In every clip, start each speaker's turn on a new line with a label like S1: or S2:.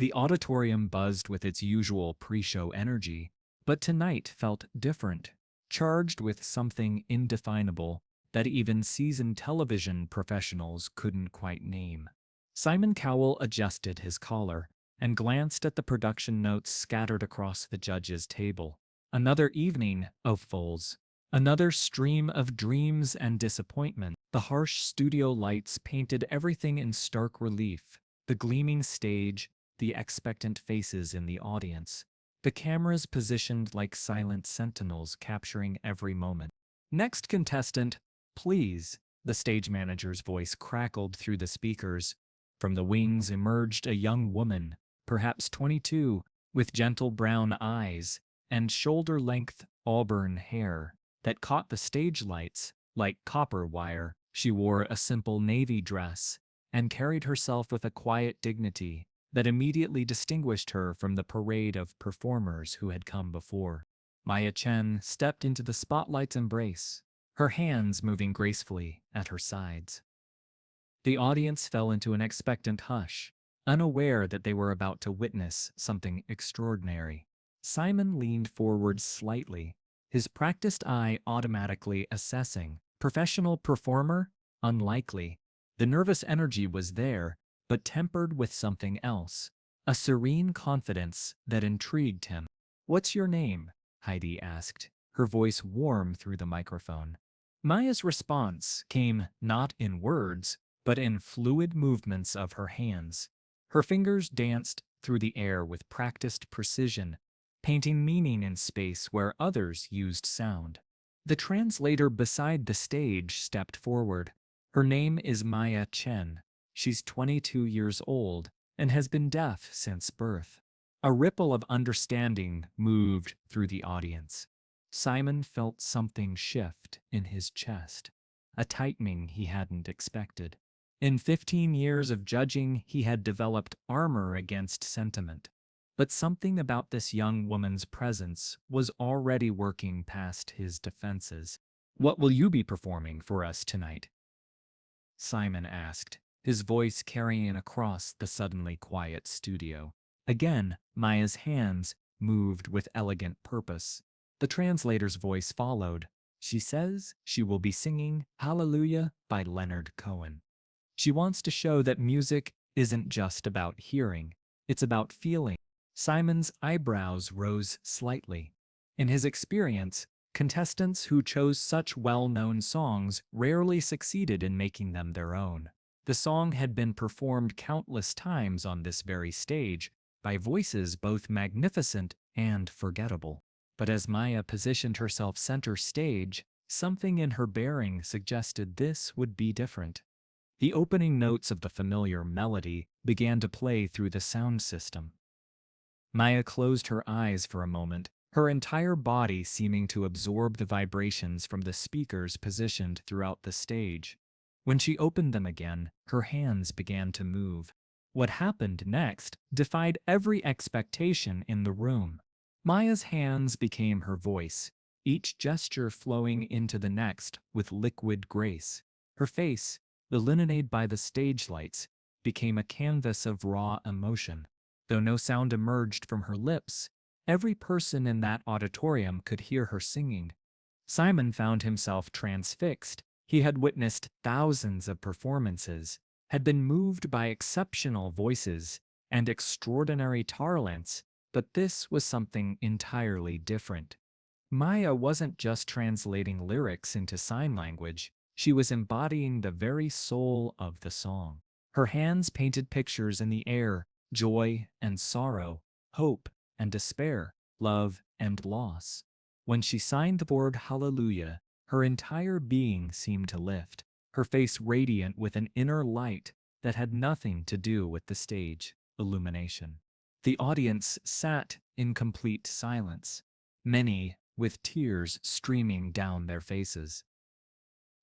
S1: The auditorium buzzed with its usual pre-show energy, but tonight felt different, charged with something indefinable that even seasoned television professionals couldn't quite name. Simon Cowell adjusted his collar and glanced at the production notes scattered across the judge's table. Another evening of fools. Another stream of dreams and disappointment. The harsh studio lights painted everything in stark relief. The gleaming stage, the expectant faces in the audience. The cameras positioned like silent sentinels capturing every moment. Next contestant, please. The stage manager's voice crackled through the speakers. From the wings emerged a young woman, perhaps 22, with gentle brown eyes and shoulder-length auburn hair that caught the stage lights like copper wire. She wore a simple navy dress and carried herself with a quiet dignity that immediately distinguished her from the parade of performers who had come before. Maya Chen stepped into the spotlight's embrace, her hands moving gracefully at her sides. The audience fell into an expectant hush, unaware that they were about to witness something extraordinary. Simon leaned forward slightly, his practiced eye automatically assessing. Professional performer? Unlikely. The nervous energy was there, but tempered with something else, a serene confidence that intrigued him. "What's your name?" Heidi asked, her voice warm through the microphone. Maya's response came not in words, but in fluid movements of her hands. Her fingers danced through the air with practiced precision, painting meaning in space where others used sound. The translator beside the stage stepped forward. Her name is Maya Chen. She's 22 years old and has been deaf since birth. A ripple of understanding moved through the audience. Simon felt something shift in his chest, a tightening he hadn't expected. In 15 years of judging, he had developed armor against sentiment. But something about this young woman's presence was already working past his defenses. "What will you be performing for us tonight?" Simon asked, his voice carrying across the suddenly quiet studio. Again, Maya's hands moved with elegant purpose. The translator's voice followed. "She says she will be singing Hallelujah by Leonard Cohen. She wants to show that music isn't just about hearing, it's about feeling." Simon's eyebrows rose slightly. In his experience, contestants who chose such well-known songs rarely succeeded in making them their own. The song had been performed countless times on this very stage by voices both magnificent and forgettable. But as Maya positioned herself center stage, something in her bearing suggested this would be different. The opening notes of the familiar melody began to play through the sound system. Maya closed her eyes for a moment, her entire body seeming to absorb the vibrations from the speakers positioned throughout the stage. When she opened them again, her hands began to move. What happened next defied every expectation in the room. Maya's hands became her voice, each gesture flowing into the next with liquid grace. Her face, illuminated by the stage lights, became a canvas of raw emotion. Though no sound emerged from her lips, every person in that auditorium could hear her singing. Simon found himself transfixed. He had witnessed thousands of performances, had been moved by exceptional voices and extraordinary talents, but this was something entirely different. Maya wasn't just translating lyrics into sign language, she was embodying the very soul of the song. Her hands painted pictures in the air, joy and sorrow, hope and despair, love and loss. When she signed the word Hallelujah, her entire being seemed to lift, her face radiant with an inner light that had nothing to do with the stage illumination. The audience sat in complete silence, many with tears streaming down their faces.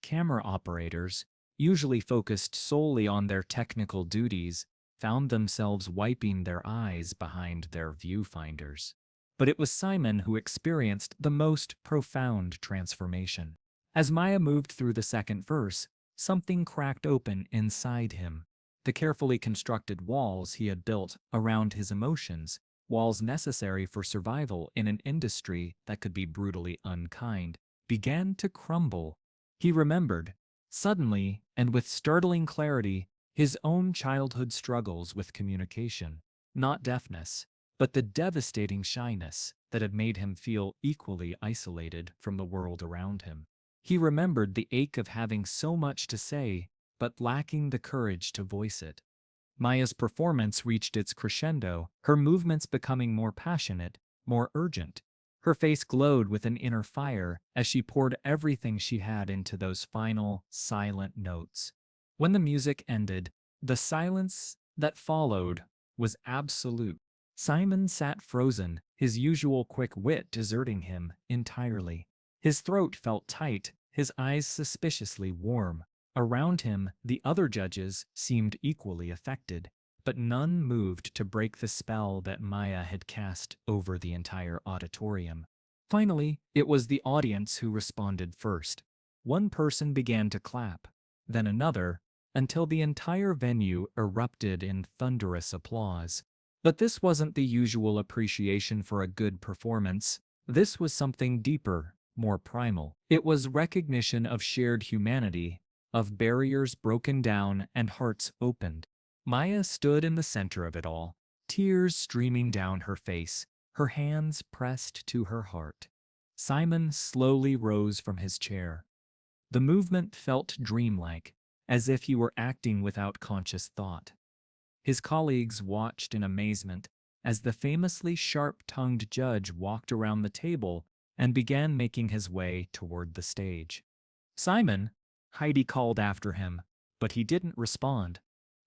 S1: Camera operators, usually focused solely on their technical duties, found themselves wiping their eyes behind their viewfinders. But it was Simon who experienced the most profound transformation. As Maya moved through the second verse, something cracked open inside him. the carefully constructed walls he had built around his emotions, walls necessary for survival in an industry that could be brutally unkind, began to crumble. He remembered, suddenly and with startling clarity, his own childhood struggles with communication, not deafness, but the devastating shyness that had made him feel equally isolated from the world around him. He remembered the ache of having so much to say, but lacking the courage to voice it. Maya's performance reached its crescendo, her movements becoming more passionate, more urgent. Her face glowed with an inner fire as she poured everything she had into those final, silent notes. When the music ended, the silence that followed was absolute. Simon sat frozen, his usual quick wit deserting him entirely. His throat felt tight, his eyes suspiciously warm. Around him, the other judges seemed equally affected, but none moved to break the spell that Maya had cast over the entire auditorium. Finally, it was the audience who responded first. One person began to clap, then another, until the entire venue erupted in thunderous applause. But this wasn't the usual appreciation for a good performance. This was something deeper, more primal. It was recognition of shared humanity, of barriers broken down and hearts opened. Maya stood in the center of it all, tears streaming down her face, her hands pressed to her heart. Simon slowly rose from his chair. The movement felt dreamlike, as if he were acting without conscious thought. His colleagues watched in amazement as the famously sharp-tongued judge walked around the table and began making his way toward the stage. "Simon," Heidi called after him, but he didn't respond.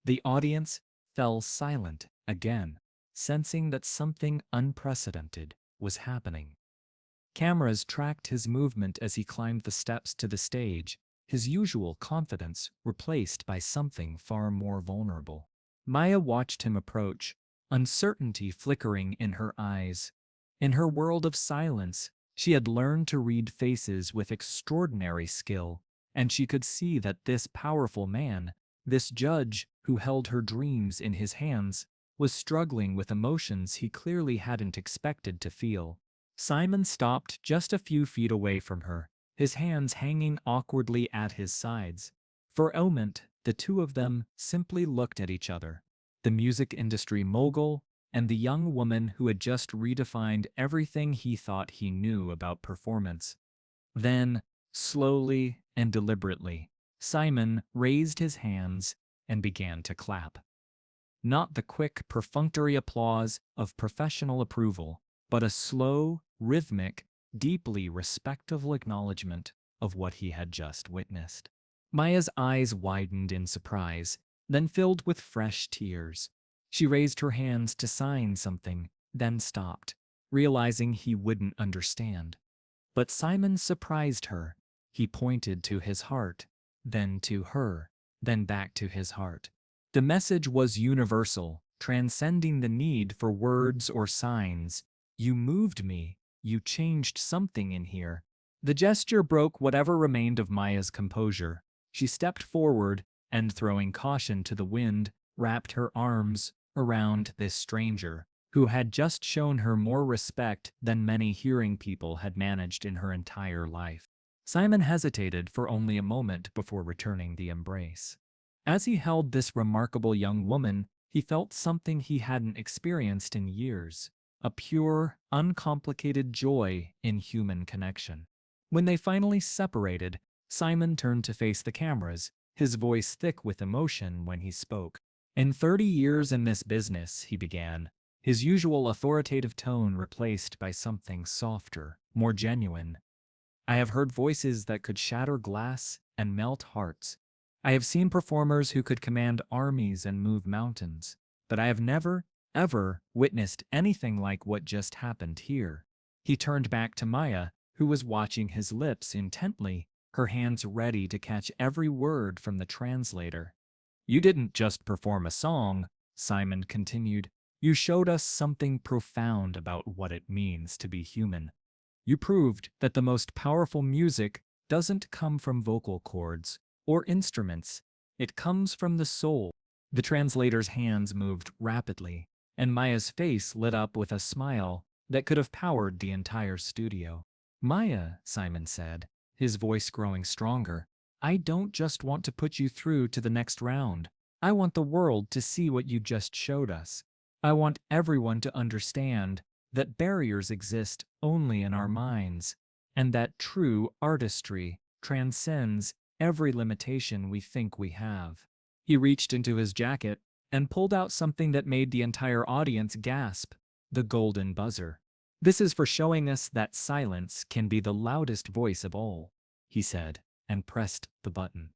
S1: The audience fell silent again, sensing that something unprecedented was happening. Cameras tracked his movement as he climbed the steps to the stage, his usual confidence replaced by something far more vulnerable. Maya watched him approach, uncertainty flickering in her eyes. In her world of silence, she had learned to read faces with extraordinary skill, and she could see that this powerful man, this judge who held her dreams in his hands, was struggling with emotions he clearly hadn't expected to feel. Simon stopped just a few feet away from her, his hands hanging awkwardly at his sides. For a moment, the two of them simply looked at each other, the music industry mogul and the young woman who had just redefined everything he thought he knew about performance. Then, slowly and deliberately, Simon raised his hands and began to clap. Not the quick, perfunctory applause of professional approval, but a slow, rhythmic, deeply respectful acknowledgement of what he had just witnessed. Maya's eyes widened in surprise, then filled with fresh tears. She raised her hands to sign something, then stopped, realizing he wouldn't understand. But Simon surprised her. He pointed to his heart, then to her, then back to his heart. The message was universal, transcending the need for words or signs. "You moved me. You changed something in here." The gesture broke whatever remained of Maya's composure. She stepped forward and, throwing caution to the wind, wrapped her arms around this stranger, who had just shown her more respect than many hearing people had managed in her entire life. Simon hesitated for only a moment before returning the embrace. As he held this remarkable young woman, he felt something he hadn't experienced in years, a pure, uncomplicated joy in human connection. When they finally separated, Simon turned to face the cameras, his voice thick with emotion when he spoke. "In 30 years in this business," he began, his usual authoritative tone replaced by something softer, more genuine, "I have heard voices that could shatter glass and melt hearts. I have seen performers who could command armies and move mountains, but I have never, ever witnessed anything like what just happened here." He turned back to Maya, who was watching his lips intently, her hands ready to catch every word from the translator. "You didn't just perform a song," Simon continued. "You showed us something profound about what it means to be human. You proved that the most powerful music doesn't come from vocal cords or instruments. It comes from the soul." The translator's hands moved rapidly, and Maya's face lit up with a smile that could have powered the entire studio. Maya, Simon said, his voice growing stronger, I don't just want to put you through to the next round. I want the world to see what you just showed us. I want everyone to understand that barriers exist only in our minds, and that true artistry transcends every limitation we think we have. He reached into his jacket and pulled out something that made the entire audience gasp, the golden buzzer. This is for showing us that silence can be the loudest voice of all, he said, and pressed the button.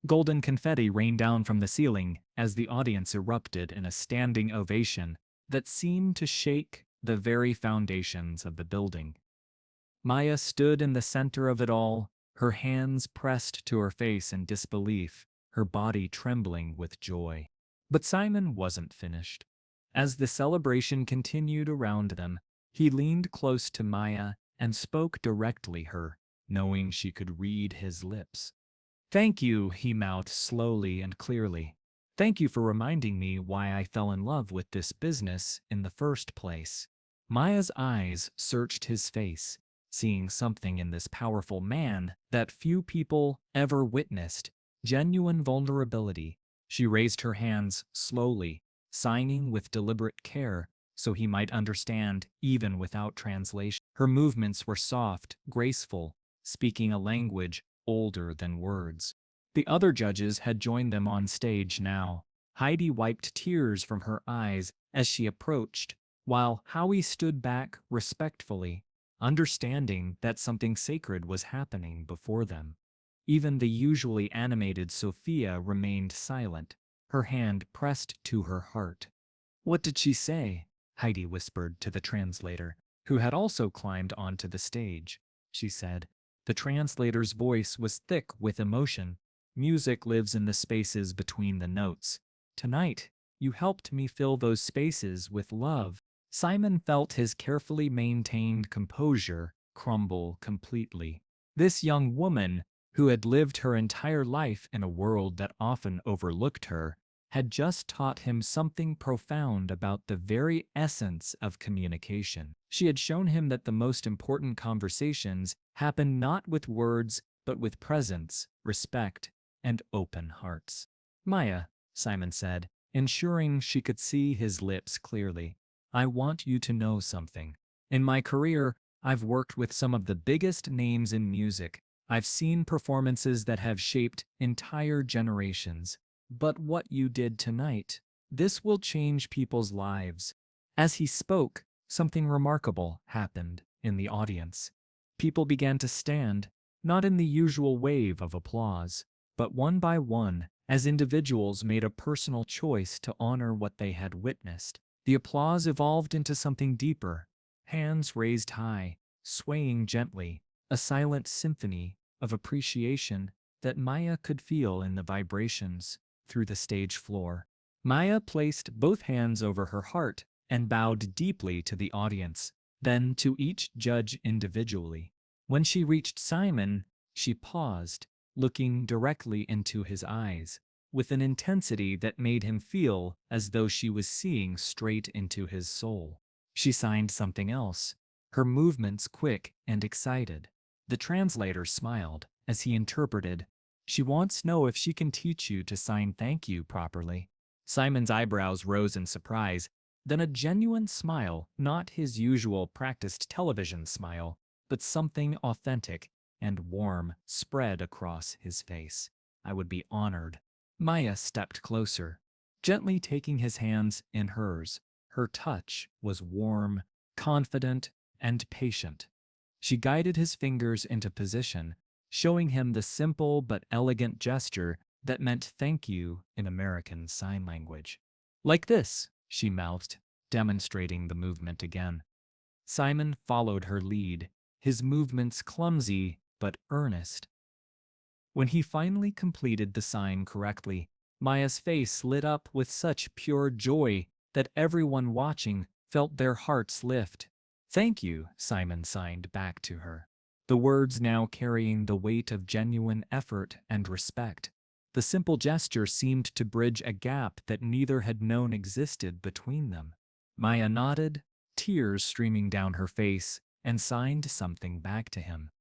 S1: Golden confetti rained down from the ceiling as the audience erupted in a standing ovation that seemed to shake the very foundations of the building. Maya stood in the center of it all, her hands pressed to her face in disbelief, her body trembling with joy. But Simon wasn't finished. As the celebration continued around them, he leaned close to Maya and spoke directly her, knowing she could read his lips. Thank you, he mouthed slowly and clearly. Thank you for reminding me why I fell in love with this business in the first place. Maya's eyes searched his face, seeing something in this powerful man that few people ever witnessed, genuine vulnerability. She raised her hands slowly, signing with deliberate care so he might understand even without translation. Her movements were soft, graceful, speaking a language older than words. The other judges had joined them on stage now. Heidi wiped tears from her eyes as she approached, while Howie stood back respectfully, understanding that something sacred was happening before them. Even the usually animated Sophia remained silent, her hand pressed to her heart. What did she say? Heidi whispered to the translator, who had also climbed onto the stage. She said. The translator's voice was thick with emotion. Music lives in the spaces between the notes. Tonight, you helped me fill those spaces with love. Simon felt his carefully maintained composure crumble completely. This young woman, who had lived her entire life in a world that often overlooked her, had just taught him something profound about the very essence of communication. She had shown him that the most important conversations happen not with words, but with presence, respect, and open hearts. Maya, Simon said, ensuring she could see his lips clearly, I want you to know something. In my career, I've worked with some of the biggest names in music. I've seen performances that have shaped entire generations. But what you did tonight, this will change people's lives. As he spoke, something remarkable happened in the audience. People began to stand, not in the usual wave of applause, but one by one, as individuals made a personal choice to honor what they had witnessed. The applause evolved into something deeper, hands raised high, swaying gently, a silent symphony of appreciation that Maya could feel in the vibrations through the stage floor. Maya placed both hands over her heart and bowed deeply to the audience, then to each judge individually. When she reached Simon, she paused, looking directly into his eyes, with an intensity that made him feel as though she was seeing straight into his soul. She signed something else, her movements quick and excited. The translator smiled as he interpreted, She wants to know if she can teach you to sign thank you properly. Simon's eyebrows rose in surprise, then a genuine smile, not his usual practiced television smile, but something authentic and warm spread across his face. I would be honored. Maya stepped closer, gently taking his hands in hers. Her touch was warm, confident, and patient. She guided his fingers into position, showing him the simple but elegant gesture that meant thank you in American Sign Language. Like this, she mouthed, demonstrating the movement again. Simon followed her lead, his movements clumsy but earnest. When he finally completed the sign correctly, Maya's face lit up with such pure joy that everyone watching felt their hearts lift. Thank you, Simon signed back to her, the words now carrying the weight of genuine effort and respect. The simple gesture seemed to bridge a gap that neither had known existed between them. Maya nodded, tears streaming down her face, and signed something back to him.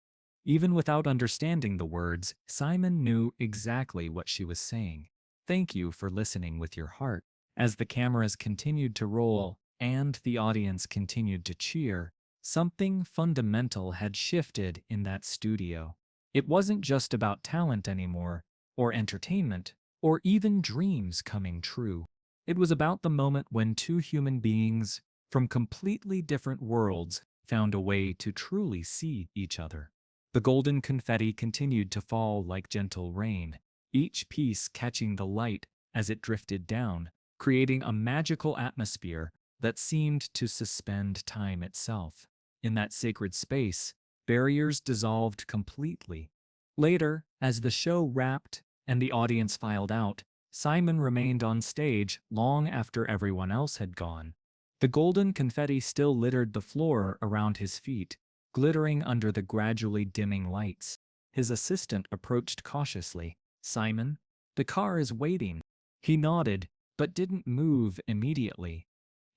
S1: Even without understanding the words, Simon knew exactly what she was saying. Thank you for listening with your heart. As the cameras continued to roll and the audience continued to cheer, something fundamental had shifted in that studio. It wasn't just about talent anymore, or entertainment, or even dreams coming true. It was about the moment when two human beings from completely different worlds found a way to truly see each other. The golden confetti continued to fall like gentle rain, each piece catching the light as it drifted down, creating a magical atmosphere that seemed to suspend time itself. In that sacred space, barriers dissolved completely. Later, as the show wrapped and the audience filed out, Simon remained on stage long after everyone else had gone. The golden confetti still littered the floor around his feet, glittering under the gradually dimming lights. His assistant approached cautiously. "Simon, the car is waiting." He nodded, but didn't move immediately.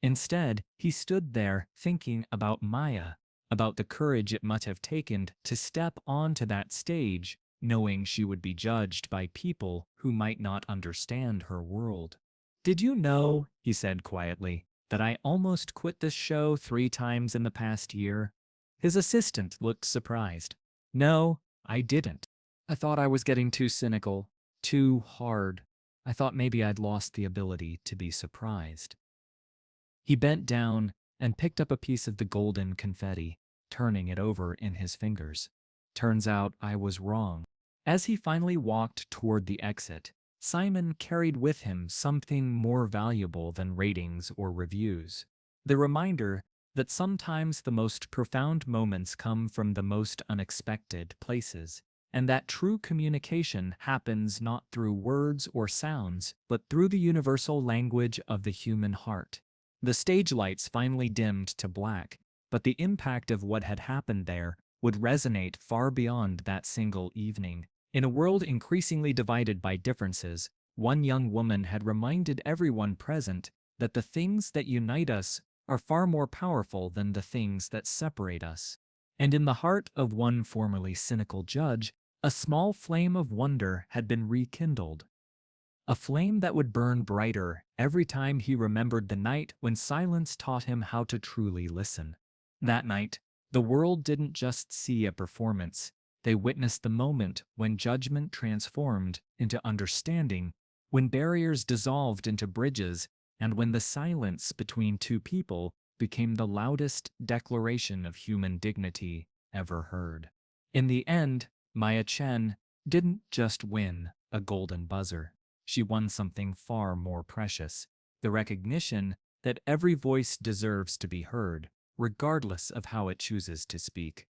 S1: Instead, he stood there thinking about Maya, about the courage it must have taken to step onto that stage, knowing she would be judged by people who might not understand her world. "Did you know," he said quietly, "that I almost quit this show 3 times in the past year?" His assistant looked surprised. "No, I didn't. I thought I was getting too cynical, too hard. I thought maybe I'd lost the ability to be surprised." He bent down and picked up a piece of the golden confetti, turning it over in his fingers. "Turns out I was wrong." As he finally walked toward the exit, Simon carried with him something more valuable than ratings or reviews. The reminder that sometimes the most profound moments come from the most unexpected places, and that true communication happens not through words or sounds, but through the universal language of the human heart. The stage lights finally dimmed to black, but the impact of what had happened there would resonate far beyond that single evening. In a world increasingly divided by differences, one young woman had reminded everyone present that the things that unite us are far more powerful than the things that separate us. And in the heart of one formerly cynical judge, a small flame of wonder had been rekindled. A flame that would burn brighter every time he remembered the night when silence taught him how to truly listen. That night, the world didn't just see a performance, they witnessed the moment when judgment transformed into understanding, when barriers dissolved into bridges, and when the silence between two people became the loudest declaration of human dignity ever heard. In the end, Maya Chen didn't just win a golden buzzer. She won something far more precious, the recognition that every voice deserves to be heard, regardless of how it chooses to speak.